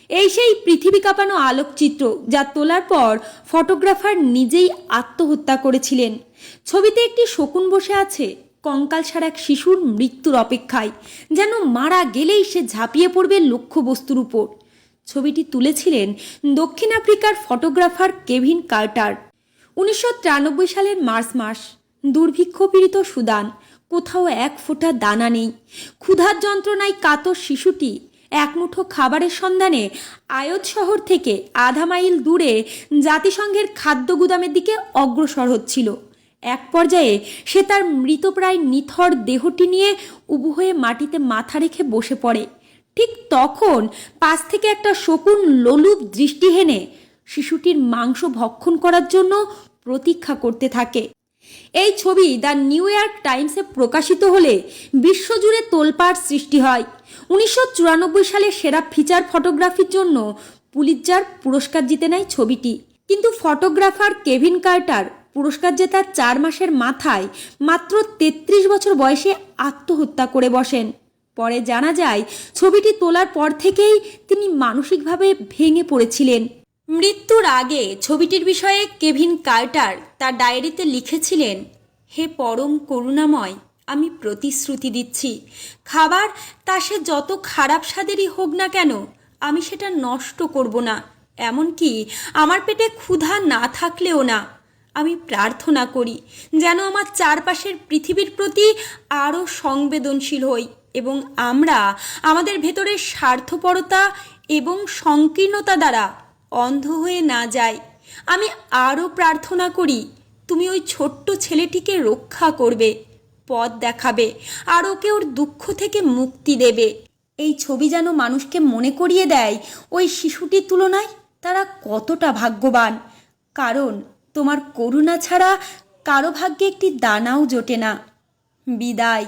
এই সেই পৃথিবী কাঁপানো আলোকচিত্র যা তোলার পর ফটোগ্রাফার নিজেই আত্মহত্যা করেছিলেন। ছবিতে একটি শকুন বসে আছে কঙ্কালসার এক শিশুর মৃত্যুর অপেক্ষায়, যেন মারা গেলেই সে ঝাঁপিয়ে পড়বে লক্ষ্যবস্তুর উপর। ছবিটি তুলেছিলেন দক্ষিণ আফ্রিকার ফটোগ্রাফার কেভিন কার্টার। 1993 সালের মার্চ মাস। দুর্ভিক্ষপীড়িত সুদান, কোথাও এক ফোঁটা দানা নেই। ক্ষুধার যন্ত্রণায় কাতর শিশুটি এক মুঠো খাবারের সন্ধানে আয়োত শহর থেকে আধা মাইল দূরে জাতিসংঘের খাদ্য গুদামের দিকে অগ্রসর হচ্ছিল। এক পর্যায়ে সে তার মৃতপ্রায় নিথর দেহটি নিয়ে উবু হয়ে মাটিতে মাথা রেখে বসে পড়ে। ঠিক তখন পাশ থেকে একটা শকুন লোলুপ দৃষ্টি হেনে শিশুটির মাংস ভক্ষণ করার জন্য প্রতীক্ষা করতে থাকে। এই ছবি দ্য নিউ ইয়র্ক টাইমসে প্রকাশিত হলে বিশ্বজুড়ে তোলপাড় সৃষ্টি হয়। 1994 সালে সেরা ফিচার ফটোগ্রাফির জন্য পুলিৎজার পুরস্কার জিতে নেয় ছবিটি। কিন্তু ফটোগ্রাফার কেভিন কার্টার পুরস্কার জেতার 4 মাসের মাথায় মাত্র 33 বছর বয়সে আত্মহত্যা করে বসেন। পরে জানা যায় ছবিটি তোলার পর থেকেই তিনি মানসিকভাবে ভেঙে পড়েছিলেন। মৃত্যুর আগে ছবিটির বিষয়ে কেভিন কার্টার তার ডায়েরিতে লিখেছিলেন, হে পরম করুণাময়, আমি প্রতিশ্রুতি দিচ্ছি, খাবার তা সে যত খারাপ স্বাদেরই হোক না কেন, আমি সেটা নষ্ট করব না। এমনকি আমার পেটে ক্ষুধা না থাকলেও না। আমি প্রার্থনা করি যেন আমার চারপাশের পৃথিবীর প্রতি আরও সংবেদনশীল হই এবং আমরা আমাদের ভেতরের স্বার্থপরতা এবং সংকীর্ণতা দ্বারা অন্ধ হয়ে না যাই। আমি আরও প্রার্থনা করি তুমি ওই ছোট্ট ছেলেটিকে রক্ষা করবে, পথ দেখাবে, আর ওকে ওর দুঃখ থেকে মুক্তি দেবে। এই ছবি যেন মানুষকে মনে করিয়ে দেয় ওই শিশুটির তুলনায় তারা কতটা ভাগ্যবান, কারণ তোমার করুণা ছাড়া কারো ভাগ্যে একটি দানাও জোটে না। বিদায়।